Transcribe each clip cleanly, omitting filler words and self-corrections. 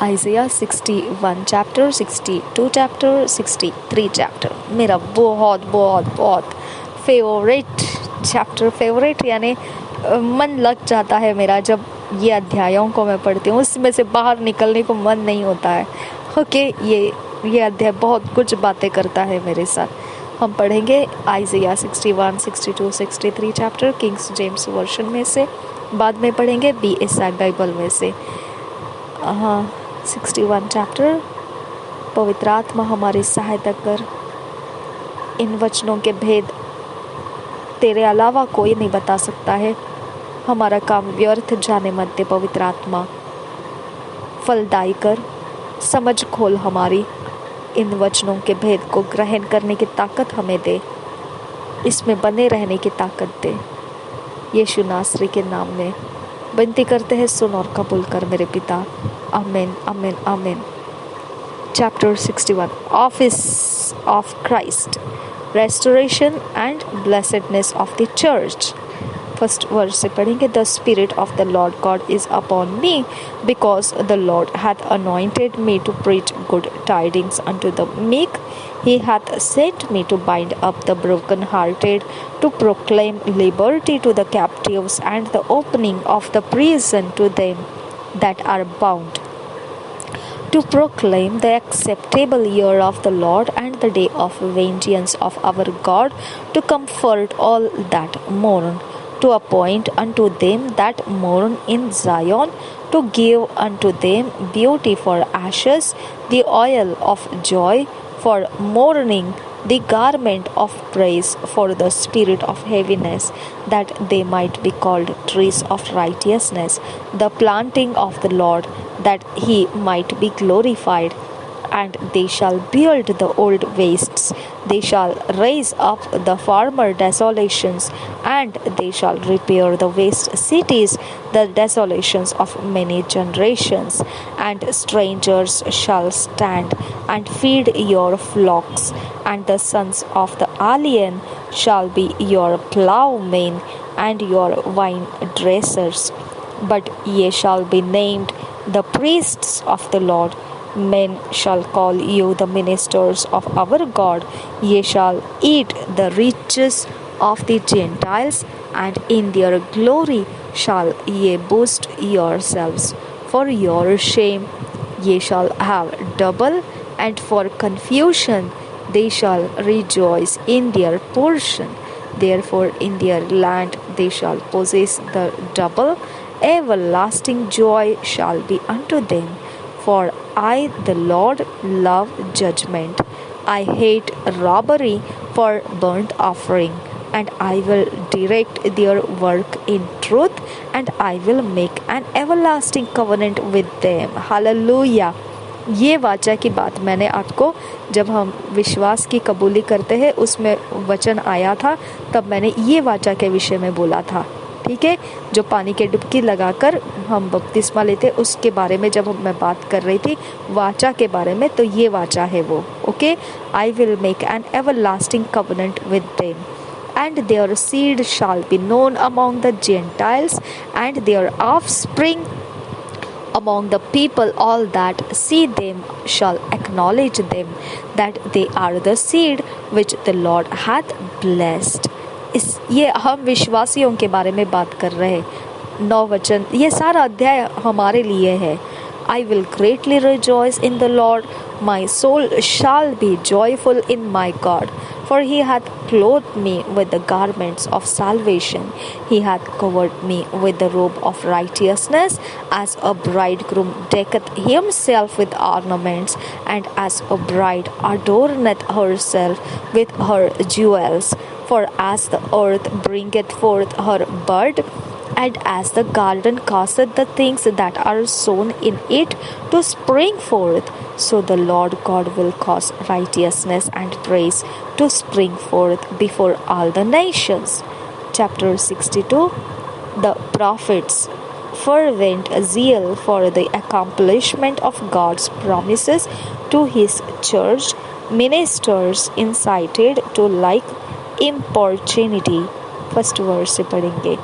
आइज़िया 61 chapter, 62 chapter, 63 chapter मेरा बहुत बहुत बहुत फेवरेट चैप्टर, फेवरेट यानी मन लग जाता है मेरा जब ये अध्यायों को मैं पढ़ती हूँ, उसमें से बाहर निकलने को मन नहीं होता है। ओके, ये अध्याय बहुत कुछ बातें करता है मेरे साथ। हम पढ़ेंगे आइज़िया 61, 62, 63 चैप्टर किंग्स जेम्स वर्शन में से, बाद में पढ़ेंगे BSI बाइबल में से। 61 चैप्टर। पवित्र आत्मा हमारी सहायता कर, इन वचनों के भेद तेरे अलावा कोई नहीं बता सकता है। हमारा काम व्यर्थ जाने मत दे पवित्र आत्मा, फलदायी कर, समझ खोल हमारी, इन वचनों के भेद को ग्रहण करने की ताकत हमें दे, इसमें बने रहने की ताकत दे। यीशु नासरी के नाम में विनती करते हैं, सुन और कबूल कर मेरे पिता। आमीन, आमीन, आमीन। Chapter 61 office of Christ, restoration and blessedness of the church. First verse से पढ़ेंगे। The spirit of the Lord God is upon me, because the Lord hath anointed me to preach good tidings unto the meek. He hath sent me to bind up the brokenhearted, to proclaim liberty to the captives, and the opening of the prison to them that are bound, to proclaim the acceptable year of the Lord and the day of vengeance of our God, to comfort all that mourn, to appoint unto them that mourn in Zion, to give unto them beauty for ashes, the oil of joy for mourning, the garment of praise for the spirit of heaviness, that they might be called trees of righteousness, the planting of the Lord, that he might be glorified. And they shall build the old wastes, they shall raise up the former desolations, and they shall repair the waste cities, the desolations of many generations. And strangers shall stand and feed your flocks, and the sons of the alien shall be your plowmen and your vine dressers. But ye shall be named the priests of the Lord. Men shall call you the ministers of our God. Ye shall eat the riches of the Gentiles, and in their glory shall ye boast yourselves. For your shame ye shall have double, and for confusion they shall rejoice in their portion. Therefore in their land they shall possess the double. Everlasting joy shall be unto them. For I, the Lord, love judgment. I hate robbery for burnt offering. And I will direct their work in truth, and I will make an everlasting covenant with them. Hallelujah. ये वाचा की बात मैंने आपको जब हम विश्वास की कबूली करते हैं उसमें वचन आया था, तब मैंने ये वाचा के विषय में बोला था। ठीक है, जो पानी के डुबकी लगाकर हम बपतिस्मा लेते उसके बारे में जब मैं बात कर रही थी वाचा के बारे में, तो ये वाचा है वो। Okay, I will make an everlasting covenant with them, and there seed shall be known among the Gentiles, and there offspring among the people. All that see them shall acknowledge them, that they are the seed which the Lord hath blessed. ये हम विश्वासियों के बारे में बात कर रहे हैं। 9 वचन, ये सारा अध्याय हमारे लिए है। I will greatly rejoice in the Lord, my soul shall be joyful in my God. For he hath clothed me with the garments of salvation, he hath covered me with the robe of righteousness, as a bridegroom decketh himself with ornaments, and as a bride adorneth herself with her jewels. For as the earth bringeth forth her bud, and as the garden causeth the things that are sown in it to spring forth, so the Lord God will cause righteousness and praise to spring forth before all the nations. Chapter 62. The prophets' fervent zeal for the accomplishment of God's promises to his church, ministers incited to like importunity. First verse से पढ़ेंगे।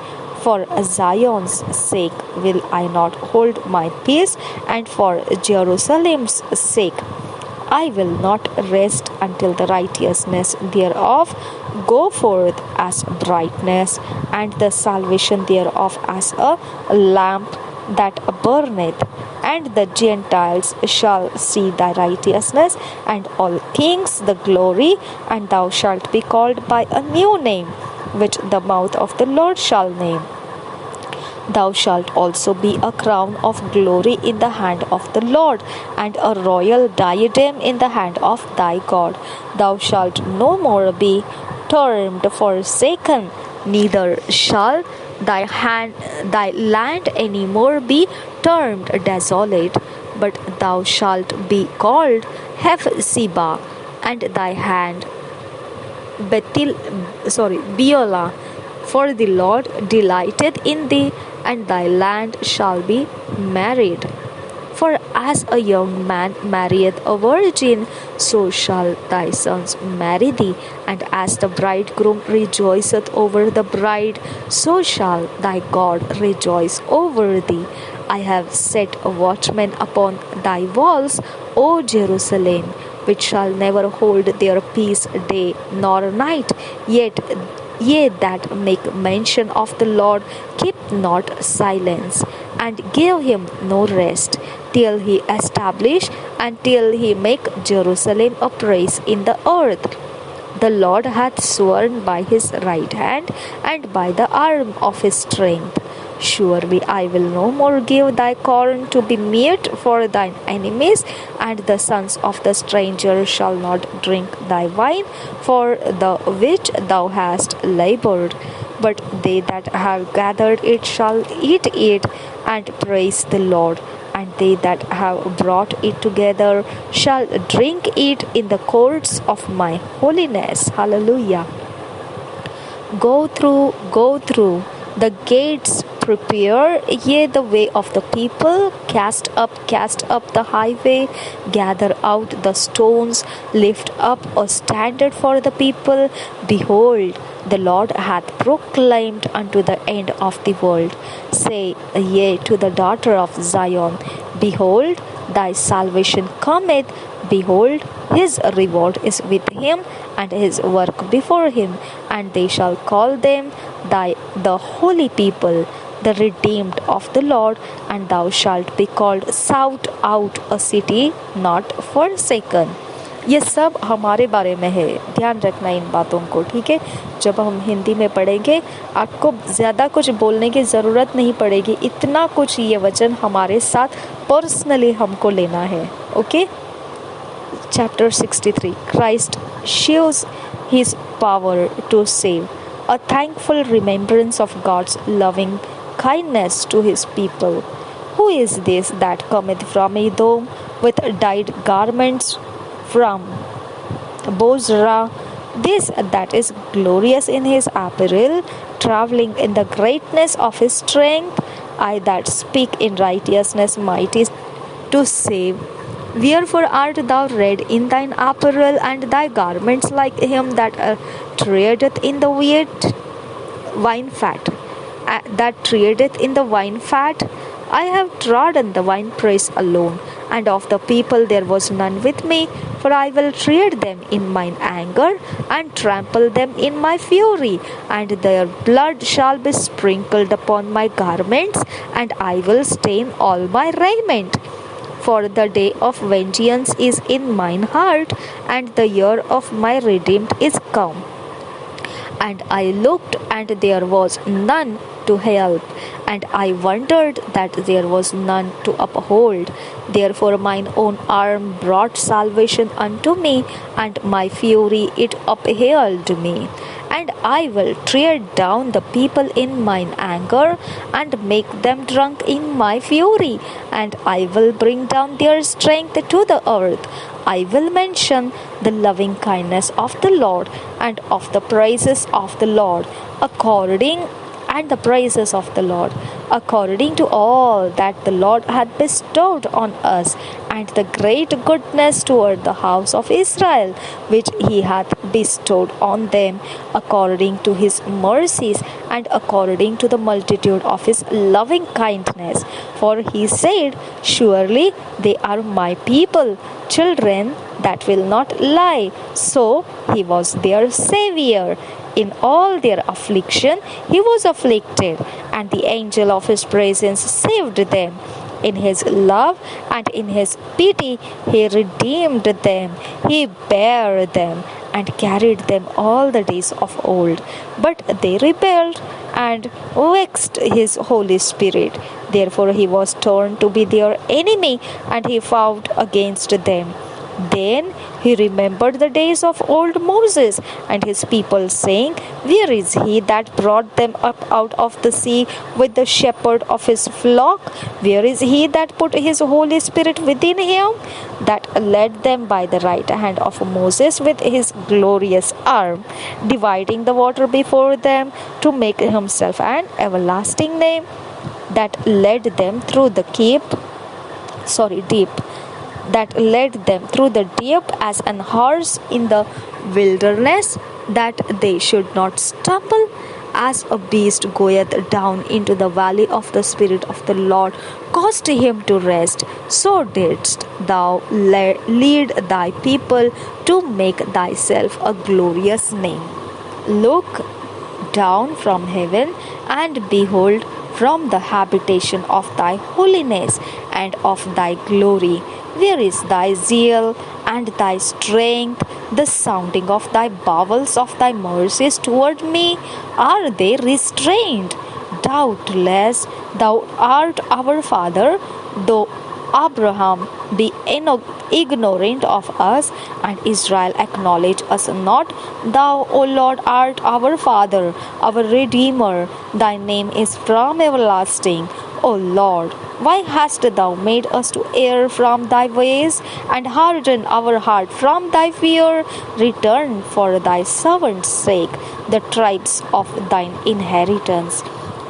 For Zion's sake will I not hold my peace, and for Jerusalem's sake I will not rest until the righteousness thereof go forth as brightness, and the salvation thereof as a lamp that burneth. And the Gentiles shall see thy righteousness, and all kings the glory, and thou shalt be called by a new name, which the mouth of the Lord shall name. Thou shalt also be a crown of glory in the hand of the Lord, and a royal diadem in the hand of thy God. Thou shalt no more be termed forsaken, neither shall thy land any more be termed desolate, but thou shalt be called Hephzibah, and thy hand Beulah. For the Lord delighteth in thee, and thy land shall be married. For as a young man marrieth a virgin, so shall thy sons marry thee. And as the bridegroom rejoiceth over the bride, so shall thy God rejoice over thee. I have set watchmen upon thy walls, O Jerusalem, which shall never hold their peace day nor night. Yet ye that make mention of the Lord keep not silence, and give him no rest, till he establish and till he make Jerusalem a praise in the earth. The Lord hath sworn by his right hand, and by the arm of his strength. Surely I will no more give thy corn to be meat for thine enemies, and the sons of the stranger shall not drink thy wine, for the which thou hast labored. But they that have gathered it shall eat it, and praise the Lord. And they that have brought it together shall drink it in the courts of my holiness. Hallelujah. Go through the gates, prepare ye the way of the people, cast up the highway, gather out the stones, lift up a standard for the people. Behold, the Lord hath proclaimed unto the end of the world. Say ye to the daughter of Zion, behold, thy salvation cometh. Behold, his reward is with him, and his work before him. And they shall call them the holy people, the redeemed of the Lord. And thou shalt be called sought out, a city not forsaken. ये सब हमारे बारे में है, ध्यान रखना इन बातों को, ठीक है। जब हम हिंदी में पढ़ेंगे आपको ज़्यादा कुछ बोलने की ज़रूरत नहीं पड़ेगी, इतना कुछ ये वचन हमारे साथ पर्सनली हमको लेना है, okay. Chapter 63. Christ shows his power to save. A thankful remembrance of God's loving kindness to his people. Who is this that cometh from Edom with dyed garments from Bozrah? This that is glorious in his apparel, travelling in the greatness of his strength. I that speak in righteousness, mighty to save. Wherefore art thou red in thine apparel, and thy garments like him that treadeth in the wine fat? That treadeth in the wine fat? I have trodden the winepress alone, and of the people there was none with me. For I will tread them in mine anger, and trample them in my fury, and their blood shall be sprinkled upon my garments, and I will stain all my raiment. For the day of vengeance is in mine heart, and the year of my redeemed is come. And I looked, and there was none to help, and I wondered that there was none to uphold. Therefore mine own arm brought salvation unto me, and my fury it upheld me. And I will tread down the people in mine anger, and make them drunk in my fury, and I will bring down their strength to the earth. I will mention the loving kindness of the Lord, and of the praises of the Lord, according and the praises of the Lord, according to all that the Lord hath bestowed on us, and the great goodness toward the house of Israel, which he hath bestowed on them, according to his mercies, and according to the multitude of his loving kindness. For he said, Surely they are my people, children that will not lie. So he was their Savior. In all their affliction he was afflicted, and the angel of his presence saved them. In his love and in his pity he redeemed them. He bare them and carried them all the days of old. But they rebelled and vexed his Holy Spirit. Therefore he was torn to be their enemy, and he fought against them. Then he remembered the days of old Moses and his people, saying, Where is he that brought them up out of the sea with the shepherd of his flock? Where is he that put his Holy Spirit within him? That led them by the right hand of Moses with his glorious arm, dividing the water before them to make himself an everlasting name. That led them through the deep, that led them through the deep as an horse in the wilderness, that they should not stumble. As a beast goeth down into the valley of the Spirit of the Lord, caused him to rest, so didst thou lead thy people to make thyself a glorious name. Look down from heaven, and behold from the habitation of thy holiness and of thy glory. Where is thy zeal and thy strength, the sounding of thy bowels of thy mercies toward me? Are they restrained? Doubtless thou art our father, though Abraham be ignorant of us, and Israel acknowledge us not. Thou, O Lord, art our Father, our Redeemer. Thy name is from everlasting. O Lord, why hast thou made us to err from thy ways, and hardened our heart from thy fear? Return for thy servant's sake the tribes of thine inheritance.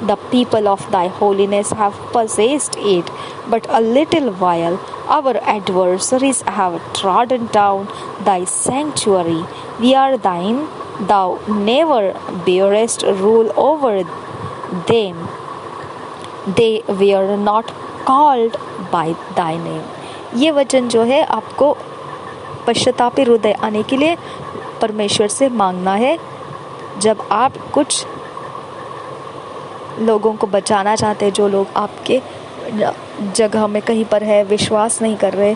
The people of thy holiness have possessed it, but a little while our adversaries have trodden down thy sanctuary. We are thine, thou never bearest rule over them. They were not called by thy name. ये वचन जो है आपको पश्चातापी हृदय आने के लिए परमेश्वर से मांगना है। जब आप कुछ लोगों को बचाना चाहते हैं, जो लोग आपके जगह में कहीं पर है, विश्वास नहीं कर रहे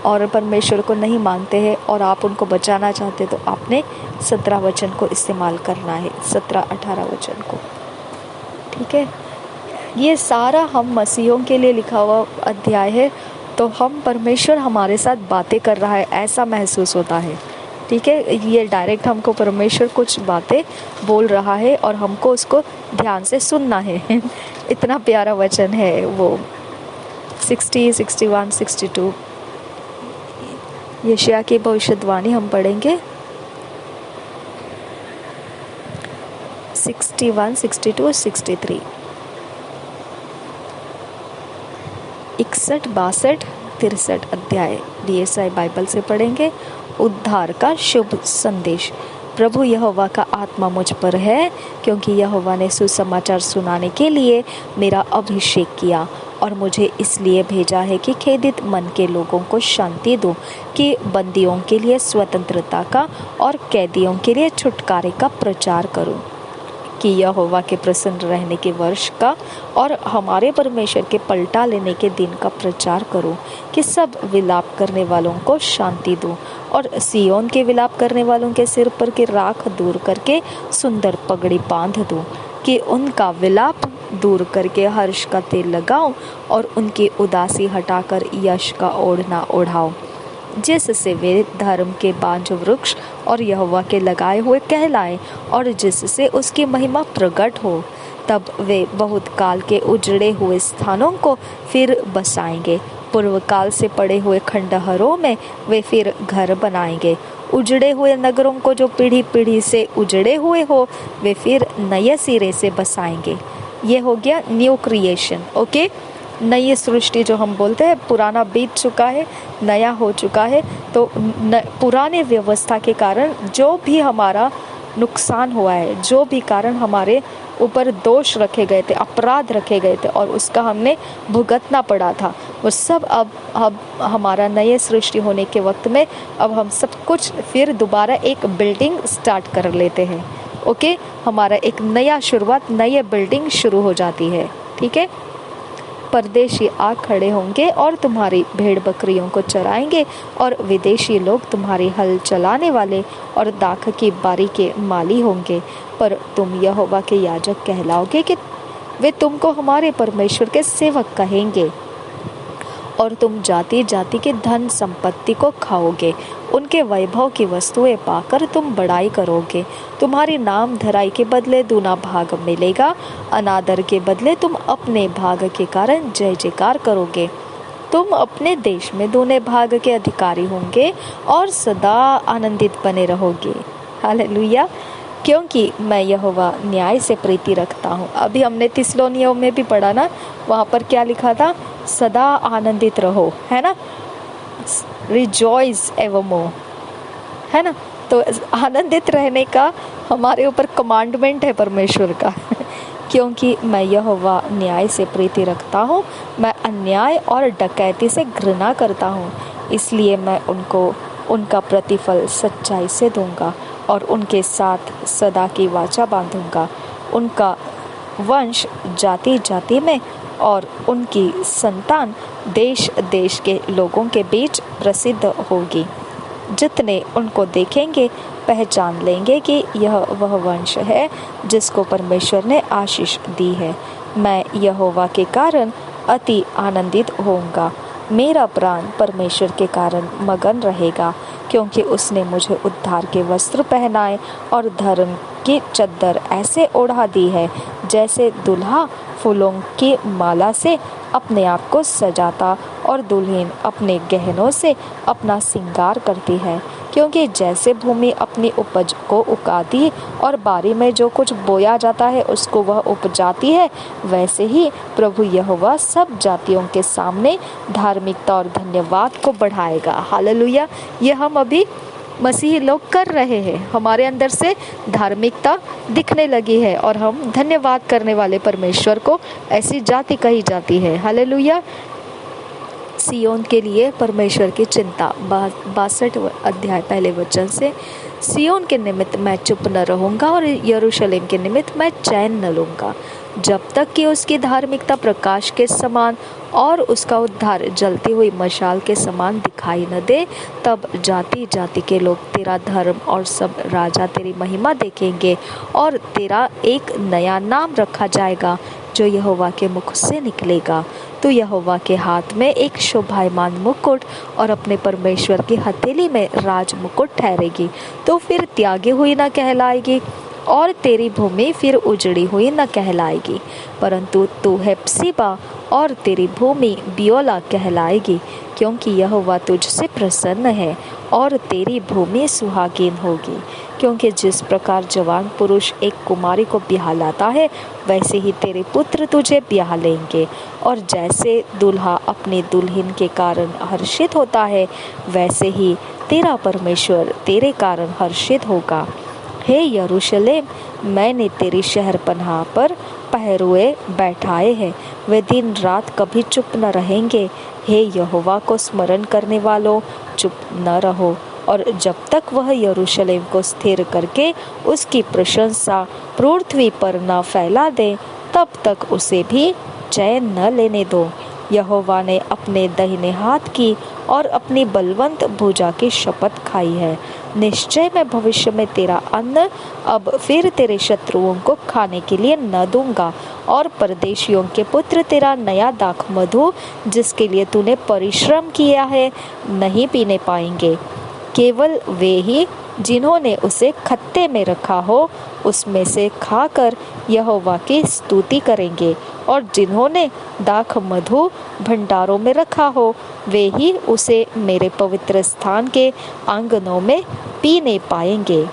और परमेश्वर को नहीं मानते हैं, और आप उनको बचाना चाहते हैं, तो आपने 17 वचन को इस्तेमाल करना है, 17-18 वचन को। ठीक है, ये सारा हम मसीहों के लिए लिखा हुआ अध्याय है। तो हम परमेश्वर हमारे साथ बातें कर रहा है ऐसा महसूस होता है। ठीक है, ये डायरेक्ट हमको परमेश्वर कुछ बातें बोल रहा है और हमको उसको ध्यान से सुनना है। इतना प्यारा वचन है वो 60, 61, 62। यशायाह की भविष्यवाणी हम पढ़ेंगे 61, 62, 63, 61, 62, 63 अध्याय DSI बाइबल से पढ़ेंगे। उद्धार का शुभ संदेश। प्रभु यहोवा का आत्मा मुझ पर है, क्योंकि यहोवा ने सुसमाचार सुनाने के लिए मेरा अभिषेक किया, और मुझे इसलिए भेजा है कि खेदित मन के लोगों को शांति दूं, कि बंदियों के लिए स्वतंत्रता का और कैदियों के लिए छुटकारे का प्रचार करूं, कि यहोवा के प्रसन्न रहने के वर्ष का और हमारे परमेश्वर के पलटा लेने के दिन का प्रचार करूं, कि सब विलाप करने वालों को शांति दूं, और सियोन के विलाप करने वालों के सिर पर की राख दूर करके सुंदर पगड़ी बांध दूं, कि उनका विलाप दूर करके हर्ष का तेल लगाऊं, और उनकी उदासी हटाकर यश का ओढ़ना ओढ़ाऊं, जिससे वे धर्म के बांझ वृक्ष और यहोवा के लगाए हुए कहलाए, और जिससे उसकी महिमा प्रकट हो। तब वे बहुत काल के उजड़े हुए स्थानों को फिर बसाएंगे, पूर्व काल से पड़े हुए खंडहरों में वे फिर घर बनाएंगे। उजड़े हुए नगरों को जो पीढ़ी पीढ़ी से उजड़े हुए हो वे फिर नए सिरे से बसाएंगे। ये हो गया न्यू क्रिएशन। ओके, नई सृष्टि जो हम बोलते हैं, पुराना बीत चुका है, नया हो चुका है। तो पुराने व्यवस्था के कारण जो भी हमारा नुकसान हुआ है, जो भी कारण हमारे ऊपर दोष रखे गए थे, अपराध रखे गए थे और उसका हमने भुगतना पड़ा था, वो सब अब हमारा नए सृष्टि होने के वक्त में अब हम सब कुछ फिर दोबारा एक बिल्डिंग स्टार्ट कर लेते हैं। ओके, हमारा एक नया शुरुआत, नई बिल्डिंग शुरू हो जाती है। ठीक है, परदेशी आ खड़े होंगे और तुम्हारी भेड़ बकरियों को चराएंगे और विदेशी लोग तुम्हारी हल चलाने वाले और दाख की बारी के माली होंगे। पर तुम यहोवा के याजक कहलाओगे कि वे तुमको हमारे परमेश्वर के सेवक कहेंगे। और तुम जाति जाति के धन संपत्ति को खाओगे, उनके वैभव की वस्तुएं पाकर तुम बड़ाई करोगे। तुम्हारी नाम धराई के बदले दूना भाग मिलेगा, अनादर के बदले तुम अपने भाग के कारण जय जयकार करोगे। तुम अपने देश में दूने भाग के अधिकारी होंगे और सदा आनंदित बने रहोगे। हालेलुया, क्योंकि मैं यहोवा न्याय से प्रीति रखता हूँ। अभी हमने थिस्सलुनीयों में भी पढ़ा ना, वहाँ पर क्या लिखा था, सदा आनंदित रहो, है ना, रिजॉइस एवरमोर, है ना। तो आनंदित रहने का हमारे ऊपर कमांडमेंट है परमेश्वर का क्योंकि मैं यहोवा न्याय से प्रीति रखता हूँ, मैं अन्याय और डकैती से घृणा करता हूँ। इसलिए मैं उनको उनका प्रतिफल सच्चाई से दूंगा और उनके साथ सदा की वाचा बांधूंगा। उनका वंश जाति जाति में और उनकी संतान देश देश के लोगों के बीच प्रसिद्ध होगी। जितने उनको देखेंगे पहचान लेंगे कि यह वह वंश है जिसको परमेश्वर ने आशीष दी है। मैं यहोवा के कारण अति आनंदित होऊंगा, मेरा प्राण परमेश्वर के कारण मगन रहेगा, क्योंकि उसने मुझे उद्धार के वस्त्र पहनाए और धर्म की चद्दर ऐसे ओढ़ा दी है जैसे दुल्हा फूलों की माला से अपने आप को सजाता और दुल्हन अपने गहनों से अपना श्रृंगार करती है। क्योंकि जैसे भूमि अपनी उपज को उगाती और बारी में जो कुछ बोया जाता है उसको वह उपजाती है, वैसे ही प्रभु यहोवा सब जातियों के सामने धार्मिकता और धन्यवाद को बढ़ाएगा। हालेलुया, ये हम अभी मसीही लोग कर रहे हैं। हमारे अंदर से धार्मिकता दिखने लगी है और हम धन्यवाद करने वाले परमेश्वर को ऐसी जाति कही जाती है। हालेलुया। सियोन के लिए परमेश्वर की चिंता, 62 अध्याय पहले वचन से। सियोन के निमित्त मैं चुप न रहूंगा और यरूशलेम के निमित्त मैं चैन न लूंगा, जब तक कि उसकी धार्मिकता प्रकाश के समान और उसका उद्धार जलती हुई मशाल के समान दिखाई न दे। तब जाति जाति के लोग तेरा धर्म और सब राजा तेरी महिमा देखेंगे और तेरा एक नया नाम रखा जाएगा जो यहोवा के मुख से निकलेगा। तो यहोवा के हाथ में एक शोभायमान मुकुट और अपने परमेश्वर की हथेली में राज मुकुट ठहरेगी। तो फिर त्यागी हुई न कहलाएगी और तेरी भूमि फिर उजड़ी हुई न कहलाएगी, परंतु तू हेप्सीबा और तेरी भूमि बियोला कहलाएगी, क्योंकि यहोवा तुझसे प्रसन्न है और तेरी भूमि सुहागिन होगी। क्योंकि जिस प्रकार जवान पुरुष एक कुमारी को ब्याह लाता है, वैसे ही तेरे पुत्र तुझे ब्याह लेंगे, और जैसे दूल्हा अपनी दुल्हन के कारण हर्षित होता है, वैसे ही तेरा परमेश्वर तेरे कारण हर्षित होगा। हे यरूशलेम, मैंने तेरी शहरपनाह पर पहरुए बैठाए हैं, वे दिन रात कभी चुप न रहेंगे। हे यहोवा को स्मरण करने वालों, चुप न रहो, और जब तक वह यरूशलेम को स्थिर करके उसकी प्रशंसा पृथ्वी पर न फैला दे, तब तक उसे भी चैन न लेने दो। यहोवा ने अपने दाहिने हाथ की और अपनी बलवंत भुजा की शपथ खाई है। निश्चय मैं भविष्य में तेरा अन्न अब फिर तेरे शत्रुओं को खाने के लिए न दूंगा, और परदेशियों के पुत्र तेरा नया दाख मधु जिसके लिए तूने परिश्रम किया है नहीं पीने पाएंगे। केवल वे ही जिन्होंने उसे खत्ते में रखा हो उसमें से खाकर यहोवा की स्तुति करेंगे, और जिन्होंने दाख मधु भंडारों में रखा हो वे ही उसे मेरे पवित्र स्थान के आंगनों में पीने पाएंगे।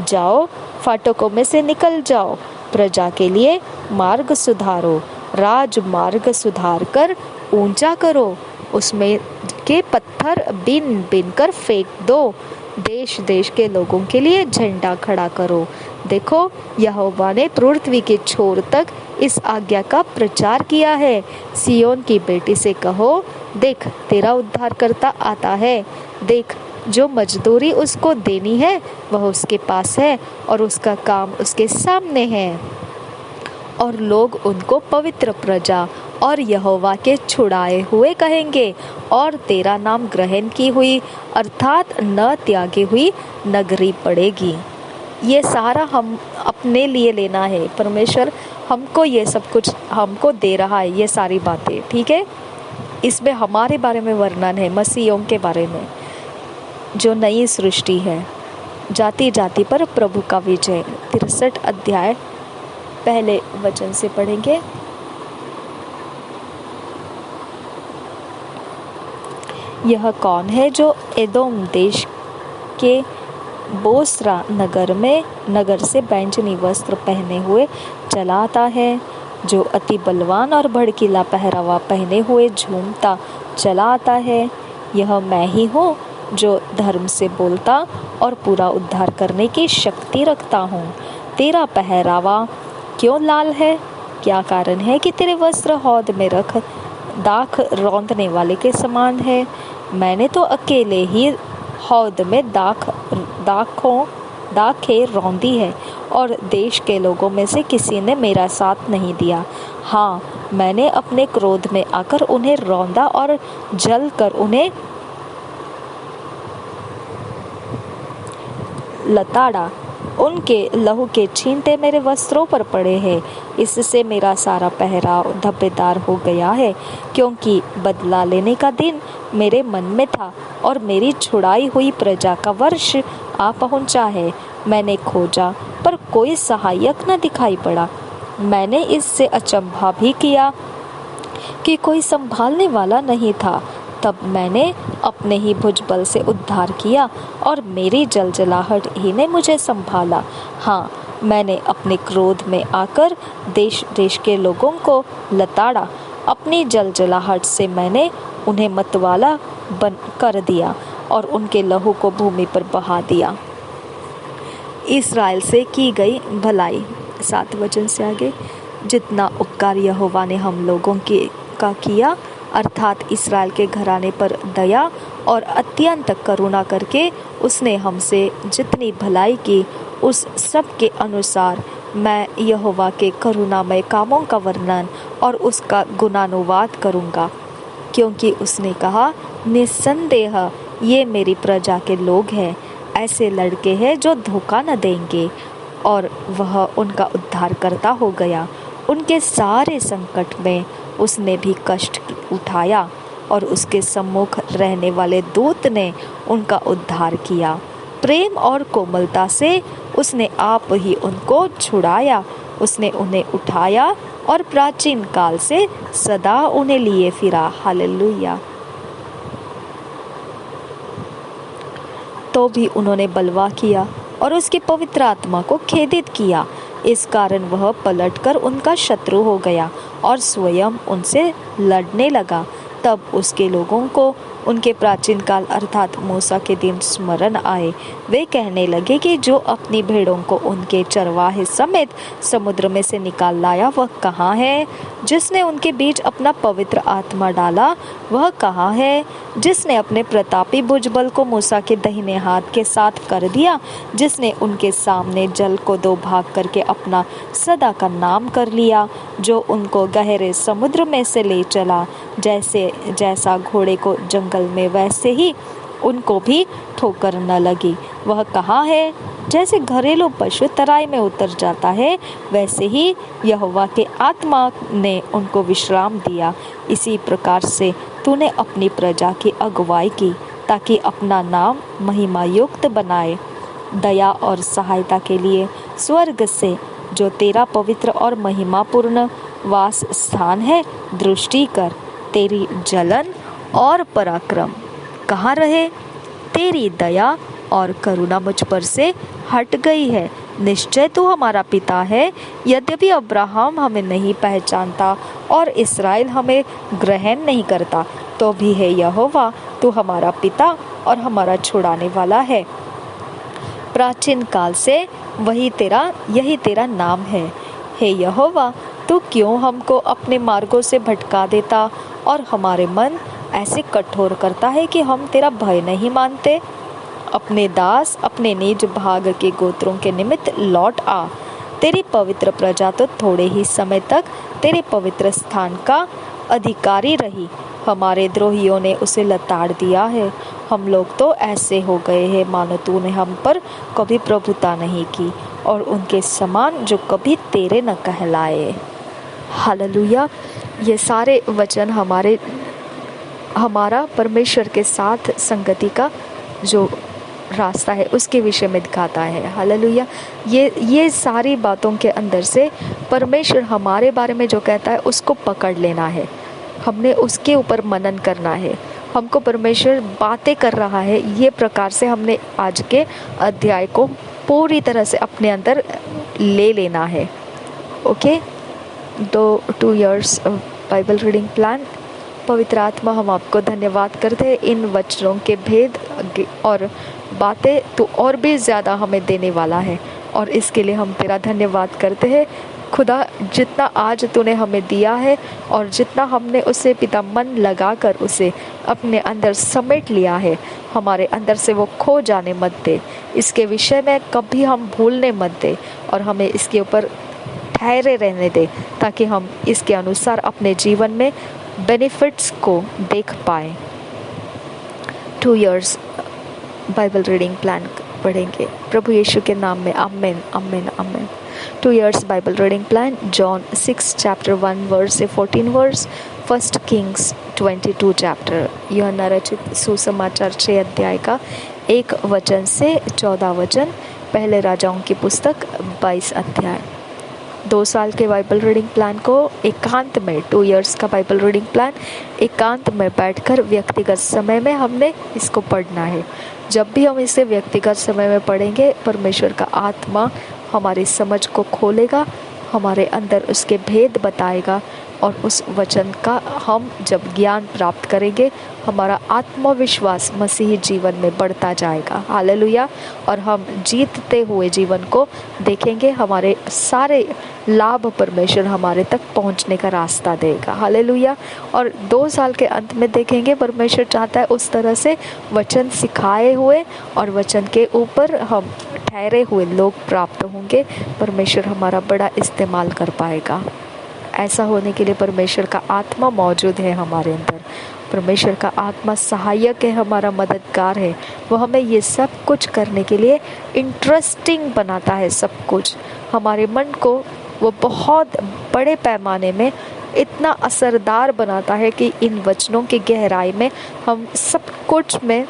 जाओ, फाटकों में से निकल जाओ, प्रजा के लिए मार्ग सुधारो, राजमार्ग सुधार कर ऊंचा करो, उसमें के पत्थर बिन बिन कर फेंक दो, देश देश के लोगों के लिए झंडा खड़ा करो। देखो, यहोवा ने पृथ्वी के छोर तक इस आज्ञा का प्रचार किया है। सियोन की बेटी से कहो, देख तेरा उद्धारकर्ता आता है। देख, जो मजदूरी उसको देनी है वह उसके पास है और उसका काम उसके सामने है। और लोग उनको पवित्र प्रजा और यहोवा के छुड़ाए हुए कहेंगे, और तेरा नाम ग्रहण की हुई अर्थात न त्यागी हुई नगरी पड़ेगी। ये सारा हम अपने लिए लेना है। परमेश्वर हमको ये सब कुछ हमको दे रहा है, ये सारी बातें, ठीक है। इसमें हमारे बारे में वर्णन है, मसीहों के बारे में, जो नई सृष्टि है। जाति जाति पर प्रभु का विजय, 63 अध्याय पहले वचन से पढ़ेंगे। यह कौन है जो एदोम देश के बोस्रा नगर से बैंजनी वस्त्र पहने हुए चला आता है, जो अति बलवान और भड़कीला पहरावा पहने हुए झूमता चला आता है। यह मैं ही हूँ जो धर्म से बोलता और पूरा उद्धार करने की शक्ति रखता हूँ। तेरा पहरावा क्यों लाल है? क्या कारण है कि तेरे वस्त्र हौद में रख दाख रौंदने वाले के समान है? मैंने तो अकेले ही हौद में दाखें रौंदी है, और देश के लोगों में से किसी ने मेरा साथ नहीं दिया। हाँ, मैंने अपने क्रोध में आकर उन्हें रौंदा और जल कर उन्हें लताड़ा। उनके लहू के छींटे मेरे वस्त्रों पर पड़े हैं। इससे मेरा सारा पहराव धब्बेदार हो गया है, क्योंकि बदला लेने का दिन मेरे मन में था और मेरी छुड़ाई हुई प्रजा का वर्ष आ पहुंचा है। मैंने खोजा पर कोई सहायक न दिखाई पड़ा। मैंने इससे अचंभा भी किया कि कोई संभालने वाला नहीं था। तब मैंने अपने ही भुजबल से उद्धार किया और मेरी जलजलाहट ही ने मुझे संभाला। हाँ, मैंने अपने क्रोध में आकर देश देश के लोगों को लताड़ा। अपनी जलजलाहट से मैंने उन्हें मतवाला बन कर दिया और उनके लहू को भूमि पर बहा दिया। इस्राएल से की गई भलाई, 7 वचन से आगे। जितना उपकार यहोवा ने हम लोगों का किया, अर्थात इस्राएल के घराने पर दया और अत्यंत करुणा करके उसने हमसे जितनी भलाई की, उस सब के अनुसार मैं यहोवा के करुणामय कामों का वर्णन और उसका गुणानुवाद करूँगा। क्योंकि उसने कहा, निस्संदेह ये मेरी प्रजा के लोग हैं, ऐसे लड़के हैं जो धोखा न देंगे। और वह उनका उद्धारकर्ता हो गया। उनके सारे संकट में उसने भी कष्ट उठाया और उसके सम्मुख रहने वाले दूत ने उनका उद्धार किया। प्रेम और कोमलता से उसने आप ही उनको छुड़ाया। उसने उन्हें उठाया और प्राचीन काल से सदा उन्हें लिए फिरा। हालेलुया। तो भी उन्होंने बलवा किया और उसके पवित्र आत्मा को खेदित किया। इस कारण वह पलटकर उनका शत्रु हो गया और स्वयं उनसे लड़ने लगा। तब उसके लोगों को उनके प्राचीन काल अर्थात मूसा के दिन स्मरण आए। वे कहने लगे कि जो अपनी भेड़ों को उनके चरवाहे समेत समुद्र में से निकाल लाया वह कहाँ है? जिसने उनके बीच अपना पवित्र आत्मा डाला वह कहाँ है? जिसने अपने प्रतापी भुजबल को मूसा के दाहिने हाथ के साथ कर दिया, जिसने उनके सामने जल को 2 भाग करके अपना सदा का नाम कर लिया, जो उनको गहरे समुद्र में से ले चला, जैसा घोड़े को जंगल में वैसे ही उनको भी ठोकर न लगी। वह कहाँ है? जैसे घरेलू पशु तराई में उतर जाता है, वैसे ही यहोवा के आत्मा ने उनको विश्राम दिया। इसी प्रकार से तूने अपनी प्रजा की अगुवाई की, ताकि अपना नाम महिमा युक्त बनाए। दया और सहायता के लिए स्वर्ग से, जो तेरा पवित्र और महिमापूर्ण वास स्थान है, दृष्टि कर। तेरी जलन और पराक्रम कहाँ रहे? तेरी दया और करुणा मुझ पर से हट गई है। निश्चय तू हमारा पिता है, यद्यपि अब्राहम हमें नहीं पहचानता और इस्राएल हमें ग्रहण नहीं करता, तो भी है यहोवा तू हमारा पिता और हमारा छुड़ाने वाला है। प्राचीन काल से यही तेरा नाम है। हे यहोवा, तू क्यों हमको अपने मार्गों से भटका देता और हमारे मन ऐसे कठोर करता है कि हम तेरा भय नहीं मानते। अपने दास अपने निज भाग के गोत्रों के निमित्त लौट आ। तेरी पवित्र प्रजा तो थोड़े ही समय तक तेरे पवित्र स्थान का अधिकारी रही। हमारे द्रोहियों ने उसे लताड़ दिया है। हम लोग तो ऐसे हो गए हैं मानो तूने हम पर कभी प्रभुता नहीं की और उनके समान जो कभी तेरे न कहलाए। हालेलुया। ये सारे वचन हमारा परमेश्वर के साथ संगति का जो रास्ता है उसके विषय में दिखाता है। हालेलुया। ये सारी बातों के अंदर से परमेश्वर हमारे बारे में जो कहता है उसको पकड़ लेना है। हमने उसके ऊपर मनन करना है। हमको परमेश्वर बातें कर रहा है, ये प्रकार से हमने आज के अध्याय को पूरी तरह से अपने अंदर ले लेना है। Okay. 2 years Bible reading plan. पवित्र आत्मा, हम आपको धन्यवाद करते हैं इन वचनों के भेद और बातें तो और भी ज़्यादा हमें देने वाला है, और इसके लिए हम तेरा धन्यवाद करते हैं खुदा। जितना आज तूने हमें दिया है और जितना हमने उसे पिता मन लगाकर उसे अपने अंदर समेट लिया है, हमारे अंदर से वो खो जाने मत दे। इसके विषय में कभी हम भूलने मत दे और हमें इसके ऊपर ठहरे रहने दे, ताकि हम इसके अनुसार अपने जीवन में बेनिफिट्स को देख पाए। 2 इयर्स बाइबल रीडिंग प्लान पढ़ेंगे प्रभु यीशु के नाम में। Amen, amen, amen. 2 years Bible reading plan. John 6 chapter 1 verse से 14 वर्स। 1 Kings 22 chapter. यूहन्ना रचित सुसमाचार 6 अध्याय का 1 वचन से 14 वचन। पहले राजाओं की पुस्तक 22 अध्याय। 2 साल के बाइबल रीडिंग प्लान को एकांत में, 2 इयर्स का बाइबल रीडिंग प्लान एकांत में बैठकर व्यक्तिगत समय में हमने इसको पढ़ना है। जब भी हम इसे व्यक्तिगत समय में पढ़ेंगे, परमेश्वर का आत्मा हमारी समझ को खोलेगा, हमारे अंदर उसके भेद बताएगा, और उस वचन का हम जब ज्ञान प्राप्त करेंगे, हमारा आत्मविश्वास मसीही जीवन में बढ़ता जाएगा। हालेलुया। और हम जीतते हुए जीवन को देखेंगे। हमारे सारे लाभ परमेश्वर हमारे तक पहुंचने का रास्ता देगा। हालेलुया। और 2 साल के अंत में देखेंगे, परमेश्वर चाहता है उस तरह से वचन सिखाए हुए और वचन के ऊपर हम ठहरे हुए लोग प्राप्त होंगे। परमेश्वर हमारा बड़ा इस्तेमाल कर पाएगा। ऐसा होने के लिए परमेश्वर का आत्मा मौजूद है हमारे अंदर। परमेश्वर का आत्मा सहायक है, हमारा मददगार है। वो हमें ये सब कुछ करने के लिए इंटरेस्टिंग बनाता है। सब कुछ हमारे मन को वो बहुत बड़े पैमाने में इतना असरदार बनाता है कि इन वचनों की गहराई में हम सब कुछ में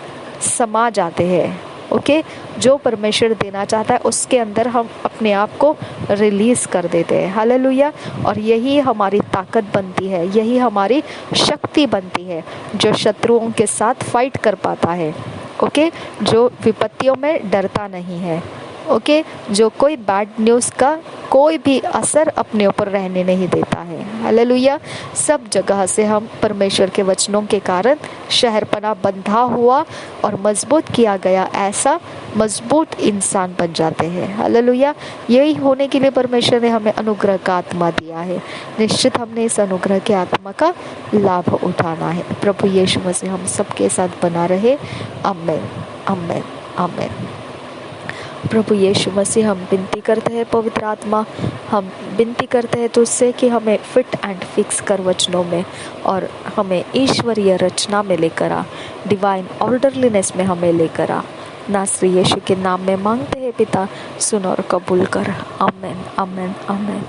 समा जाते हैं। ओके। जो परमेश्वर देना चाहता है उसके अंदर हम अपने आप को रिलीज कर देते हैं। हालेलुया। और यही हमारी ताकत बनती है, यही हमारी शक्ति बनती है, जो शत्रुओं के साथ फाइट कर पाता है। ओके। जो विपत्तियों में डरता नहीं है। ओके। जो कोई बैड न्यूज़ का कोई भी असर अपने ऊपर रहने नहीं देता है। हालेलुया। सब जगह से हम परमेश्वर के वचनों के कारण शहरपना बंधा हुआ और मजबूत किया गया ऐसा मजबूत इंसान बन जाते हैं। हालेलुया। यही होने के लिए परमेश्वर ने हमें अनुग्रह का आत्मा दिया है। निश्चित हमने इस अनुग्रह के आत्मा का लाभ उठाना है। प्रभु यीशु मसीह हम सबके साथ बना रहे। आमेन, आमेन, आमेन। प्रभु यीशु मसीह हम विनती करते हैं, पवित्र आत्मा हम विनती करते हैं तुझसे कि हमें फिट एंड फिक्स कर वचनों में, और हमें ईश्वरीय रचना में लेकर आ, डिवाइन ऑर्डरलीनेस में हमें लेकर आ। नासरी यीशु के नाम में मांगते हैं पिता, सुन और कबूल कर। आमेन, आमेन, आमेन।